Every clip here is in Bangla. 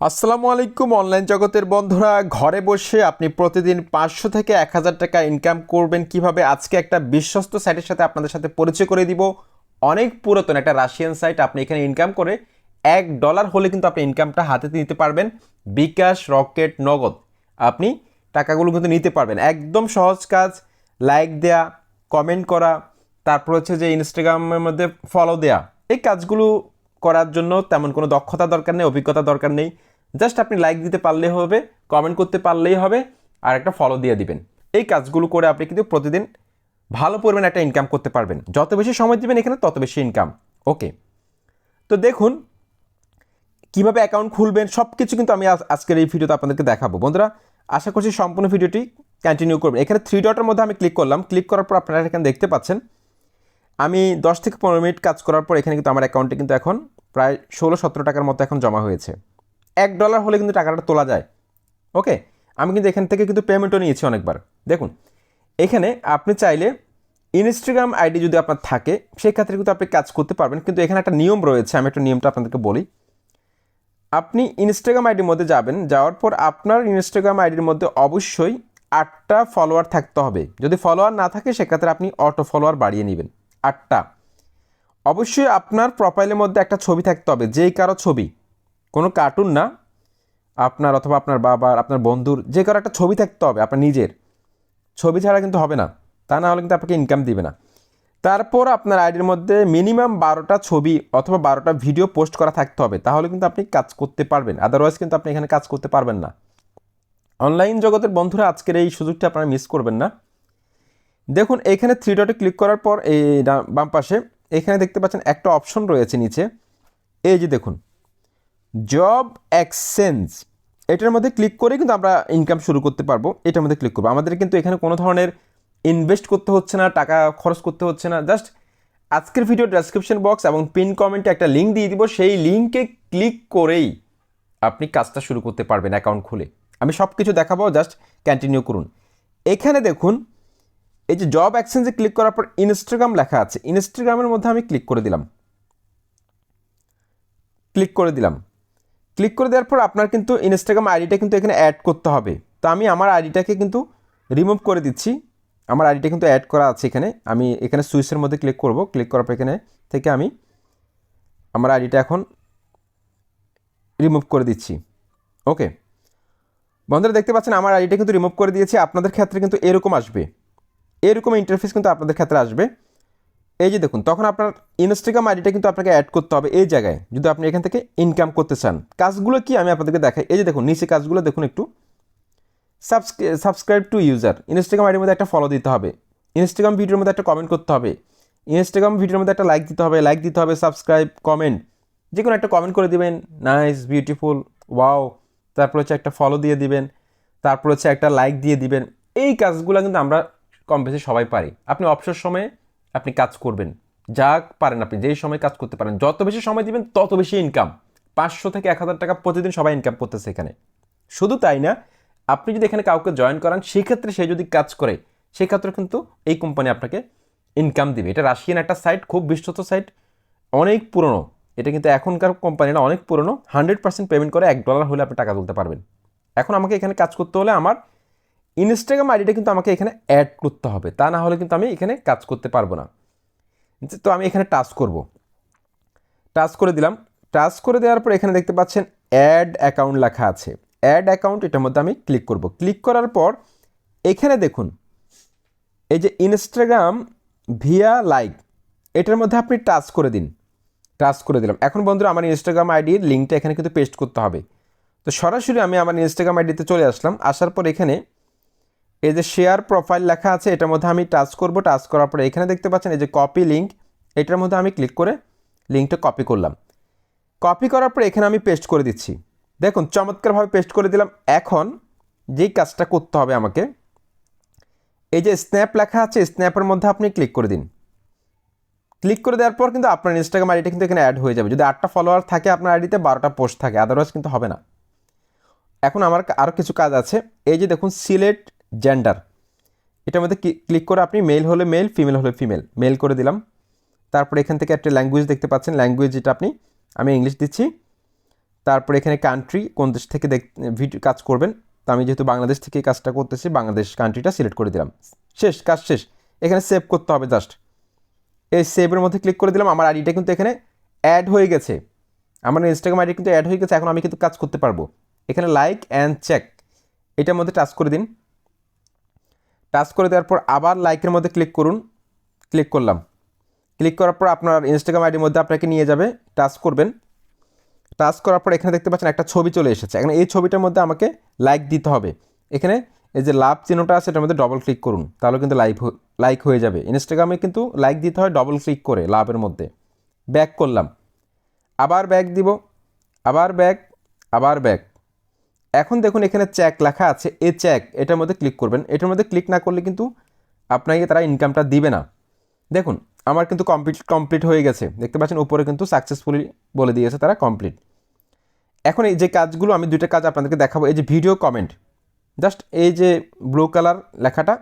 আসসালামু আলাইকুম অনলাইন জগতের বন্ধুরা, ঘরে বসে আপনি প্রতিদিন 500 থেকে 1000 টাকা ইনকাম করবেন কিভাবে, আজকে একটা বিশ্বস্ত সাইটের সাথে আপনাদের সাথে পরিচয় করে দিব। অনেক পুরাতন একটা রাশিয়ান সাইট। আপনি এখানে ইনকাম করে $1 হলে কিন্তু আপনি ইনকামটা হাতে নিতে পারবেন। বিকাশ, রকেট, নগদ আপনি টাকাগুলো কিন্তু নিতে পারবেন। একদম সহজ কাজ। লাইক দেয়া, কমেন্ট করা, তারপর হচ্ছে যে ইনস্টাগ্রামের মধ্যে ফলো দেয়া, এই কাজগুলো করার জন্য তেমন কোনো দক্ষতা দরকার নেই, অভিজ্ঞতা দরকার নেই। জাস্ট আপনি লাইক দিতে পারলেই হবে, কমেন্ট করতে পারলেই হবে, আর একটা ফলো দিয়ে দিবেন। এই কাজগুলো করে আপনি কিন্তু প্রতিদিন ভালো পরিমাণে একটা ইনকাম করতে পারবেন। যত বেশি সময় দিবেন এখানে তত বেশি ইনকাম। ওকে, তো দেখুন কিভাবে অ্যাকাউন্ট খুলবেন সব কিছু কিন্তু আমি আজকের এই ভিডিওতে আপনাদেরকে দেখাবো। বন্ধুরা, আশা করছি সম্পূর্ণ ভিডিওটি কন্টিনিউ করবেন। এখানে 3 ডটের মধ্যে আমি ক্লিক করলাম। ক্লিক করার পর আপনারা এখানে দেখতে পাচ্ছেন আমি 10 থেকে 15 মিনিট কাজ করার পর এখানে কিন্তু আমার অ্যাকাউন্টে কিন্তু এখন প্রায় 16-17 টাকার মতো এখন জমা হয়েছে। $1 হলে কিন্তু টাকাটা তোলা যায়। ওকে, আমি কিন্তু এখান থেকে কিন্তু পেমেন্টও নিয়েছি অনেকবার। দেখুন এখানে আপনি চাইলে ইনস্টাগ্রাম আইডি যদি আপনার থাকে সেই ক্ষেত্রে কিন্তু আপনি কাজ করতে পারবেন, কিন্তু এখানে একটা নিয়ম রয়েছে। আমি একটা নিয়মটা আপনাদেরকে বলি। আপনি ইনস্টাগ্রাম আইডির মধ্যে যাবেন, যাওয়ার পর আপনার ইনস্টাগ্রাম আইডির মধ্যে অবশ্যই 8টা ফলোয়ার থাকতে হবে। যদি ফলোয়ার না থাকে সেক্ষেত্রে আপনি অটো ফলোয়ার বাড়িয়ে নেবেন 8টা। অবশ্যই আপনার প্রোফাইলের মধ্যে একটা ছবি থাকতে হবে, যেই কারো ছবি, কোনো কার্টুন না, আপনার অথবা আপনার বাবার, আপনার বন্ধুর, যে কারো একটা ছবি থাকতে হবে। আপনার নিজের ছবি ছাড়া কিন্তু হবে না, তা না হলে কিন্তু আপনাকে ইনকাম দিবে না। তারপর আপনার আইডির মধ্যে মিনিমাম 12টা ছবি অথবা 12টা ভিডিও পোস্ট করা থাকতে হবে, তাহলে কিন্তু আপনি কাজ করতে পারবেন। আদারওয়াইজ কিন্তু আপনি এখানে কাজ করতে পারবেন না। অনলাইন জগতের বন্ধুরা, আজকের এই সুযোগটা আপনারা মিস করবেন না। দেখুন এখানে 3 ডটে ক্লিক করার পর এই বাম পাশে এখানে দেখতে পাচ্ছেন একটা অপশন রয়েছে নিচে, এই যে দেখুন জব এক্সচেঞ্জ। এটার মধ্যে ক্লিক করে কিন্তু আমরা ইনকাম শুরু করতে পারবো। এটার মধ্যে ক্লিক করবো। আমাদের কিন্তু এখানে কোনো ধরনের ইনভেস্ট করতে হচ্ছে না, টাকা খরচ করতে হচ্ছে না। জাস্ট আজকের ভিডিও ডেসক্রিপশন বক্স এবং পিন কমেন্টে একটা লিঙ্ক দিয়ে দিব, সেই লিঙ্কে ক্লিক করেই আপনি কাজটা শুরু করতে পারবেন অ্যাকাউন্ট খুলে। আমি সব কিছু দেখাবো, জাস্ট কন্টিনিউ করুন। এখানে দেখুন এই যে জব এক্সচেঞ্জে ক্লিক করার পর ইনস্টাগ্রাম লেখা আছে, ইনস্টাগ্রামের মধ্যে আমি ক্লিক করে দিলাম। ক্লিক করে দেওয়ার পর আপনার কিন্তু ইনস্টাগ্রাম আইডিটা কিন্তু এখানে অ্যাড করতে হবে। তো আমি আমার আইডিটাকে কিন্তু রিমুভ করে দিচ্ছি। আমার আইডিটা কিন্তু অ্যাড করা আছে এখানে। আমি এখানে সুইচের মধ্যে ক্লিক করব। ক্লিক করার পর এখানে থেকে আমি আমার আইডিটা এখন রিমুভ করে দিচ্ছি। ওকে বন্ধুরা, দেখতে পাচ্ছেন আমার আইডিটা কিন্তু রিমুভ করে দিয়েছি। আপনাদের ক্ষেত্রে কিন্তু এরকম আসবে, এরকম ইন্টারফেস কিন্তু আপনাদের ক্ষেত্রে আসবে। এই যে দেখুন, তখন আপনার ইনস্টাগ্রাম আইডিটা কিন্তু আপনাকে অ্যাড করতে হবে এই জায়গায়, যদি আপনি এখান থেকে ইনকাম করতে চান। কাজগুলো কি আমি আপনাদেরকে দেখাই। এই যে দেখুন নিচে কাজগুলো দেখুন একটু। সাবস্ক্রাইব টু ইউজার, ইনস্টাগ্রাম আইডির মধ্যে একটা ফলো দিতে হবে, ইনস্টাগ্রাম ভিডিওর মধ্যে একটা কমেন্ট করতে হবে, ইনস্টাগ্রাম ভিডিওর মধ্যে একটা লাইক দিতে হবে, সাবস্ক্রাইব, কমেন্ট, যে কোনো একটা কমেন্ট করে দিবেন, নাইস, বিউটিফুল, ওয়াও, তারপর হচ্ছে একটা ফলো দিয়ে দিবেন, তারপর হচ্ছে একটা লাইক দিয়ে দিবেন। এই কাজগুলো কিন্তু আমরা কম বেশি সবাই পারি। আপনি অবসর সময়ে আপনি কাজ করবেন, যা পারেন আপনি যেই সময় কাজ করতে পারেন, যত বেশি সময় দিবেন তত বেশি ইনকাম। 500 থেকে 1000 টাকা প্রতিদিন সবাই ইনকাম করতেছে এখানে। শুধু তাই না, আপনি যদি এখানে কাউকে জয়েন করান, সেক্ষেত্রে সে যদি কাজ করে, সেক্ষেত্রে কিন্তু এই কোম্পানি আপনাকে ইনকাম দিবে। এটা রাশিয়ান একটা সাইট, খুব বিশ্বস্ত সাইট, অনেক পুরনো। এটা কিন্তু এখনকার কোম্পানিটা অনেক পুরনো। 100% পেমেন্ট করে $1 হলে আপনি টাকা তুলতে পারবেন। এখন আমাকে এখানে কাজ করতে হলে আমার ইনস্টাগ্রাম আইডিটা কিন্তু আমাকে এখানে অ্যাড করতে হবে, তা না হলে কিন্তু আমি এখানে কাজ করতে পারবো না। তো আমি এখানে টাচ করব। টাচ করে দিলাম। টাচ করে দেওয়ার পর এখানে দেখতে পাচ্ছেন অ্যাড অ্যাকাউন্ট লেখা আছে। অ্যাড অ্যাকাউন্ট, এটার মধ্যে আমি ক্লিক করব। ক্লিক করার পর এখানে দেখুন এই যে ইনস্টাগ্রাম ভিয়া লাইক, এটার মধ্যে আপনি টাচ করে দিন। টাচ করে দিলাম। এখন বন্ধুরা আমার ইনস্টাগ্রাম আইডির লিঙ্কটা এখানে কিন্তু পেস্ট করতে হবে। তো সরাসরি আমি আমার ইনস্টাগ্রাম আইডিতে চলে আসলাম। আসার পর এখানে এই যে শেয়ার প্রোফাইল লেখা আছে, এটার মধ্যে আমি টাচ করব। টাচ করার পরে এখানে দেখতে পাচ্ছেন এই যে কপি লিঙ্ক, এটার মধ্যে আমি ক্লিক করে লিঙ্কটা কপি করলাম। কপি করার পরে এখানে আমি পেস্ট করে দিচ্ছি। দেখুন চমৎকারভাবে পেস্ট করে দিলাম। এখন যেই কাজটা করতে হবে আমাকে, এই যে স্ন্যাপ লেখা আছে, স্ন্যাপের মধ্যে আপনি ক্লিক করে দিন। ক্লিক করে দেওয়ার পর কিন্তু আপনার ইনস্টাগ্রাম আইডিটা কিন্তু এখানে অ্যাড হয়ে যাবে। যদি 8টা ফলোয়ার থাকে আপনার আইডিতে, 12টা পোস্ট থাকে, আদারওয়াইজ কিন্তু হবে না। এখন আমার আরও কিছু কাজ আছে। এই যে দেখুন সিলেক্ট জেন্ডার, এটার মধ্যে ক্লিক করে আপনি মেল হলে মেল, ফিমেল হলে ফিমেল, মেল করে দিলাম। তারপরে এখান থেকে একটা ল্যাঙ্গুয়েজ দেখতে পাচ্ছেন, ল্যাঙ্গুয়েজ যেটা আমি ইংলিশ দিচ্ছি। তারপরে এখানে কান্ট্রি কোন দেশ থেকে ভিডিও কাজ করবেন, তো আমি যেহেতু বাংলাদেশ থেকে কাজটা করতেছি বাংলাদেশ কান্ট্রিটা সিলেক্ট করে দিলাম। শেষ, কাজ শেষ। এখানে সেভ করতে হবে জাস্ট, এই সেভের মধ্যে ক্লিক করে দিলাম। আমার আইডিটা কিন্তু এখানে অ্যাড হয়ে গেছে, আমার ইনস্টাগ্রাম আইডি কিন্তু অ্যাড হয়ে গেছে। এখন আমি কিন্তু কাজ করতে পারবো। এখানে লাইক অ্যান্ড চেক এটার মধ্যে টাচ করে দিন। টাচ করে দেওয়ার পর আবার লাইকের মধ্যে ক্লিক করুন। ক্লিক করলাম। ক্লিক করার পর আপনার ইনস্টাগ্রাম আইডির মধ্যে আপনাকে নিয়ে যাবে, টাচ করবেন। টাচ করার পর এখানে দেখতে পাচ্ছেন একটা ছবি চলে এসেছে। এখন এই ছবিটার মধ্যে আমাকে লাইক দিতে হবে। এখানে এই যে লাভ চিহ্নটা আছে এটার মধ্যে ডবল ক্লিক করুন, তাহলে কিন্তু লাইক হয়ে যাবে। ইনস্টাগ্রামে কিন্তু লাইক দিতে হয় ডবল ক্লিক করে লাভের মধ্যে। ব্যাক করলাম, আবার ব্যাক দিব, আবার ব্যাক, আবার ব্যাক। এখন দেখুন এখানে চেক লেখা আছে, এই চেক এটার মধ্যে ক্লিক করবেন। এটার মধ্যে ক্লিক না করলে কিন্তু আপনাকে তারা ইনকামটা দিবে না। দেখুন আমার কিন্তু কমপ্লিট হয়ে গেছে, দেখতে পাচ্ছেন উপরে কিন্তু সাকসেসফুলি বলে দিয়েছে তারা কমপ্লিট। এখন এই যে কাজগুলো আমি দুইটা কাজ আপনাদেরকে দেখাবো। এই যে ভিডিও কমেন্ট, জাস্ট এই যে ব্লু কালার লেখাটা,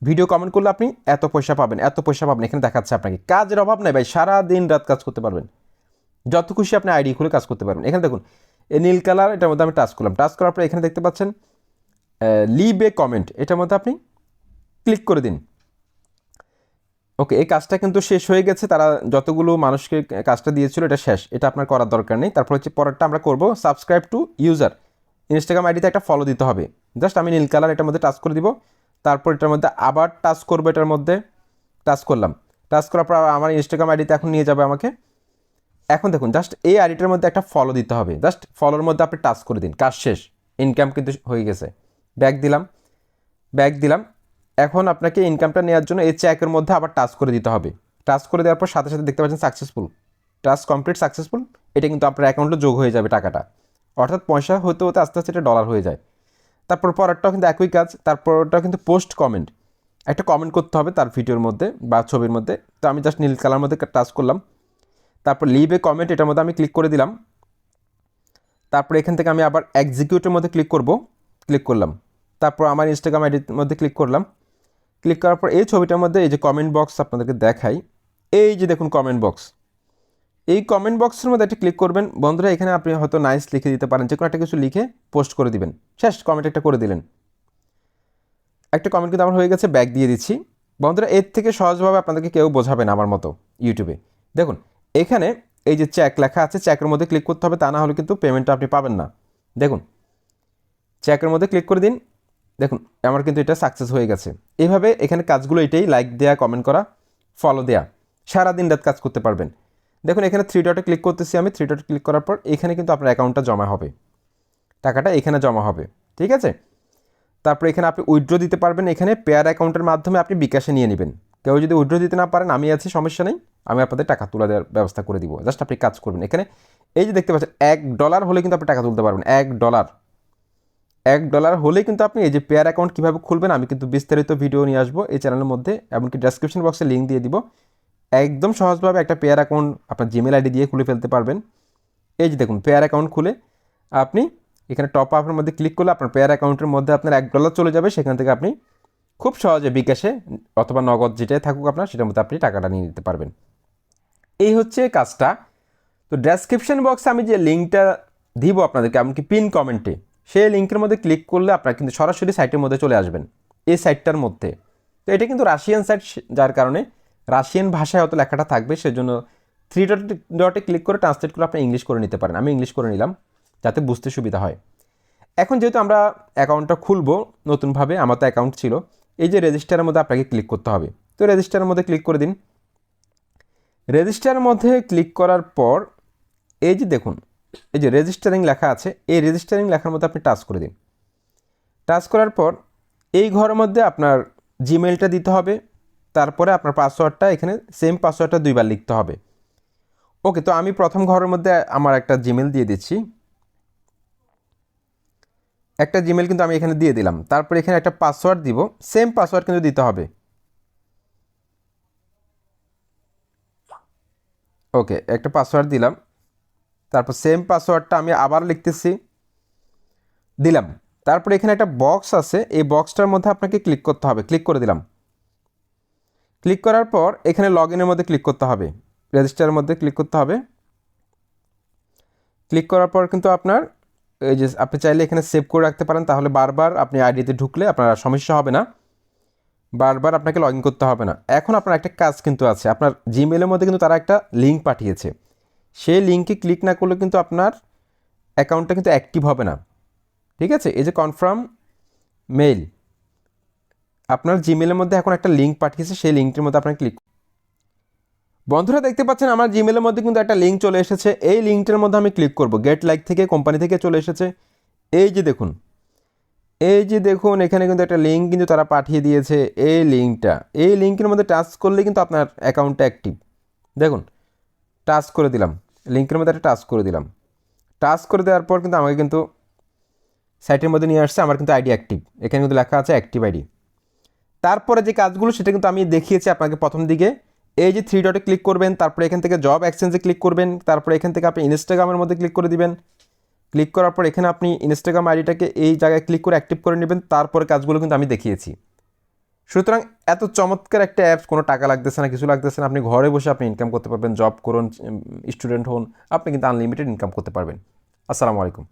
ভিডিও কমেন্ট করলে আপনি এত পয়সা পাবেন, এত পয়সা পাবেন। এখানে দেখাচ্ছে আপনাকে, কাজের অভাব নাই ভাই, সারা দিন রাত কাজ করতে পারবেন, যত খুশি আপনি আইডি খুলে কাজ করতে পারবেন। এখানে দেখুন এই নীল কালার, এটার মধ্যে আমি টাচ করলাম। টাচ করার পর এখানে দেখতে পাচ্ছেন লিভ এ কমেন্ট, এটার মধ্যে আপনি ক্লিক করে দিন। ওকে, এই কাজটা কিন্তু শেষ হয়ে গেছে। তারা যতগুলো মানুষকে কাজটা দিয়েছিল এটা শেষ, এটা আপনার করার দরকার নেই। তারপর হচ্ছে পরেরটা আমরা করব, সাবস্ক্রাইব টু ইউজার। ইনস্টাগ্রাম আইডিতে একটা ফলো দিতে হবে। জাস্ট আমি নীল কালার এটার মধ্যে টাচ করে দিব। তারপর এটার মধ্যে আবার টাচ করবো, এটার মধ্যে টাচ করলাম। টাচ করার পর আমার ইনস্টাগ্রাম আইডিতে এখন নিয়ে যাবে আমাকে। এখন দেখুন জাস্ট এই আইডিটার মধ্যে একটা ফলো দিতে হবে, জাস্ট ফলোর মধ্যে আপনি টাচ করে দিন, কাজ শেষ। ইনকাম কিন্তু হয়ে গেছে। ব্যাক দিলাম, ব্যাক দিলাম। এখন আপনাকে ইনকামটা নেওয়ার জন্য এই চেকের মধ্যে আবার টাচ করে দিতে হবে। টাচ করে দেওয়ার পর সাথে সাথে দেখতে পাচ্ছেন সাকসেসফুল, টাচ কমপ্লিট সাকসেসফুল। এটা কিন্তু আপনার অ্যাকাউন্টে যোগ হয়ে যাবে টাকাটা, অর্থাৎ পয়সা হতে হতে আস্তে আস্তে এটা ডলার হয়ে যায়। তারপর পরেরটাও কিন্তু একই কাজ। তারপরটাও কিন্তু পোস্ট কমেন্ট, একটা কমেন্ট করতে হবে তার ভিডিওর মধ্যে বা ছবির মধ্যে। তো আমি জাস্ট নীল কালার মধ্যে টাচ করলাম। তারপর লিভ এ কমেন্ট, এটার মধ্যে আমি ক্লিক করে দিলাম। তারপর এখান থেকে আমি আবার এক্সিকিউটের মধ্যে ক্লিক করব, ক্লিক করলাম। তারপর আমার ইনস্টাগ্রাম আইডির মধ্যে ক্লিক করলাম। ক্লিক করার পর এই ছবিটার মধ্যে এই যে কমেন্ট বক্স আপনাদেরকে দেখাই, এই যে দেখুন কমেন্ট বক্স, এই কমেন্ট বক্সের মধ্যে একটা ক্লিক করবেন। বন্ধুরা এখানে আপনি হয়তো নাইস লিখে দিতে পারেন, যে কোনো একটা কিছু লিখে পোস্ট করে দিবেন। শেষ, কমেন্ট একটা করে দিলেন। একটা কমেন্ট কিন্তু আমার হয়ে গেছে, ব্যাক দিয়ে দিচ্ছি। বন্ধুরা এর থেকে সহজভাবে আপনাদেরকে কেউ বোঝাবে না আমার মতো ইউটিউবে। দেখুন এখানে এই যে চেক লেখা আছে, চেকের মধ্যে ক্লিক করতে হবে, তা না হলে কিন্তু পেমেন্টটা আপনি পাবেন না। দেখুন চেকের মধ্যে ক্লিক করে দিন। দেখুন আমার কিন্তু এটা সাকসেস হয়ে গেছে। এইভাবে এখানে কাজগুলো এটাই, লাইক দেয়া, কমেন্ট করা, ফলো দেয়া, সারাদিন রাত কাজ করতে পারবেন। দেখুন এখানে থ্রি ডটে ক্লিক করতেছি আমি। থ্রি ডটে ক্লিক করার পর এখানে কিন্তু আপনার অ্যাকাউন্টটা জমা হবে, টাকাটা এখানে জমা হবে, ঠিক আছে। তারপর এখানে আপনি উইথড্র দিতে পারবেন। এখানে পেয়ার অ্যাকাউন্টের মাধ্যমে আপনি বিকাশে নিয়ে নেবেন। কেউ যদি উইথড্র দিতে না পারেন, আমি আছি, সমস্যা নেই, আমি আপনাদের টাকা তুলে দেওয়ার ব্যবস্থা করে দিব। জাস্ট আপনি কাজ করবেন। এখানে এই যে দেখতে পাচ্ছেন $1 হলে কিন্তু আপনি টাকা তুলতে পারবেন। $1 $1 হলেই কিন্তু আপনি এই যে পেয়ার অ্যাকাউন্ট কীভাবে খুলবেন আমি কিন্তু বিস্তারিত ভিডিও নিয়ে আসবো এই চ্যানেলের মধ্যে, এমনকি ডেসক্রিপশন বক্সে লিঙ্ক দিয়ে দিব। একদম সহজভাবে একটা পেয়ার অ্যাকাউন্ট আপনার জিমেল আইডি দিয়ে খুলে ফেলতে পারবেন। এই যে দেখুন পেয়ার অ্যাকাউন্ট খুলে আপনি এখানে টপ আপের মধ্যে ক্লিক করলে আপনার পেয়ার অ্যাকাউন্টের মধ্যে আপনার $1 চলে যাবে। সেখান থেকে আপনি খুব সহজে বিকাশে অথবা নগদ যেটাই থাকুক আপনার, সেটার মধ্যে আপনি টাকাটা নিয়ে নিতে পারবেন। এই হচ্ছে কাজটা। তো ডেসক্রিপশন বক্সে আমি যে লিঙ্কটা দিব আপনাদেরকে, এমনকি পিন কমেন্টে, সেই লিঙ্কের মধ্যে ক্লিক করলে আপনারা কিন্তু সরাসরি সাইটের মধ্যে চলে আসবেন, এই সাইটটার মধ্যে। তো এটা কিন্তু রাশিয়ান সাইট, যার কারণে রাশিয়ান ভাষায় হয়তো লেখাটা থাকবে, সেজন্য থ্রি ডটে ক্লিক করে ট্রান্সলেট করে আপনি ইংলিশ করে নিতে পারেন। আমি ইংলিশ করে নিলাম যাতে বুঝতে সুবিধা হয়। এখন যেহেতু আমরা অ্যাকাউন্টটা খুলবো নতুনভাবে, আমার তো অ্যাকাউন্ট ছিল, এই যে রেজিস্টারের মধ্যে আপনাকে ক্লিক করতে হবে। তো রেজিস্টারের মধ্যে ক্লিক করে দিন। রেজিস্টারের মধ্যে ক্লিক করার পর এই যে দেখুন এই যে রেজিস্টারিং লেখা আছে, এই রেজিস্টারিং লেখার মধ্যে আপনি টাচ করে দিন। টাচ করার পর এই ঘরের মধ্যে আপনার জিমেলটা দিতে হবে। তারপরে আপনার পাসওয়ার্ডটা এখানে সেম পাসওয়ার্ডটা 2বার লিখতে হবে। ওকে, তো আমি প্রথম ঘরের মধ্যে আমার একটা জিমেল দিয়ে দিচ্ছি, একটা জিমেল কিন্তু আমি এখানে দিয়ে দিলাম। তারপর এখানে একটা পাসওয়ার্ড দিব, সেম পাসওয়ার্ড কিন্তু দিতে হবে। ওকে, একটা পাসওয়ার্ড দিলাম। তারপর সেম পাসওয়ার্ডটা আমি আবার লিখতেছি, দিলাম। তারপর এখানে একটা বক্স আছে, এই বক্সটার মধ্যে আপনাকে ক্লিক করতে হবে। ক্লিক করে দিলাম। ক্লিক করার পর এখানে লগ ইনের মধ্যে ক্লিক করতে হবে, রেজিস্টারের মধ্যে ক্লিক করতে হবে। ক্লিক করার পর কিন্তু আপনার এই যে আপনি চাইলে এখানে সেভ করে রাখতে পারেন, তাহলে বারবার আপনি আইডিতে ঢুকলে আপনার সমস্যা হবে না, বারবার আপনাকে লগ ইন করতে হবে না। এখন আপনার একটা কাজ কিন্তু আছে, আপনার জিমেলের মধ্যে কিন্তু তারা একটা লিঙ্ক পাঠিয়েছে, সেই লিঙ্কে ক্লিক না করলে কিন্তু আপনার অ্যাকাউন্টটা কিন্তু অ্যাক্টিভ হবে না। ঠিক আছে, এই যে কনফার্ম মেইল, আপনার জিমেলের মধ্যে এখন একটা লিঙ্ক পাঠিয়েছে, সেই লিঙ্কটির মধ্যে আপনার ক্লিক। বন্ধুরা দেখতে পাচ্ছেন আমার জিমেলের মধ্যে কিন্তু একটা লিঙ্ক চলে এসেছে, এই লিঙ্কটার মধ্যে আমি ক্লিক করব। গেট লাইক থেকে, কোম্পানি থেকে চলে এসেছে। এই যে দেখুন, এই যে দেখুন এখানে কিন্তু একটা লিঙ্ক কিন্তু তারা পাঠিয়ে দিয়েছে, এই লিঙ্কটা, এই লিঙ্কের মধ্যে টাচ করলে কিন্তু আপনার অ্যাকাউন্টটা অ্যাক্টিভ। দেখুন টাচ করে দিলাম, লিঙ্কের মধ্যে একটা টাচ করে দিলাম, টাচ করে দেওয়ার পর কিন্তু আমাকে কিন্তু সাইটের মধ্যে নিয়ে আসছে, আমার কিন্তু আইডি অ্যাক্টিভ, এখানে কিন্তু লেখা আছে অ্যাক্টিভ আইডি। তারপরে যে কাজগুলো সেটা কিন্তু আমি দেখিয়েছি আপনাকে প্রথম দিকে। এই যে থ্রি ডটে ক্লিক করবেন, তারপরে এখান থেকে জব এক্সচেঞ্জে ক্লিক করবেন, তারপরে এখান থেকে আপনি ইনস্টাগ্রামের মধ্যে ক্লিক করে দিবেন। ক্লিক করার পর এখানে আপনি ইনস্টাগ্রাম আইডিটাকে এই জায়গায় ক্লিক করে অ্যাক্টিভ করে নেবেন, তারপরে কাজগুলো কিন্তু আমি দেখিয়েছি। সুতরাং এত চমৎকার একটা অ্যাপস, কোনো টাকা লাগতেছে না, কিছু লাগতেছে না, আপনি ঘরে বসে আপনি ইনকাম করতে পারবেন, জব করুন, স্টুডেন্ট হন, আপনি কিন্তু আনলিমিটেড ইনকাম করতে পারবেন। আসসালামু আলাইকুম।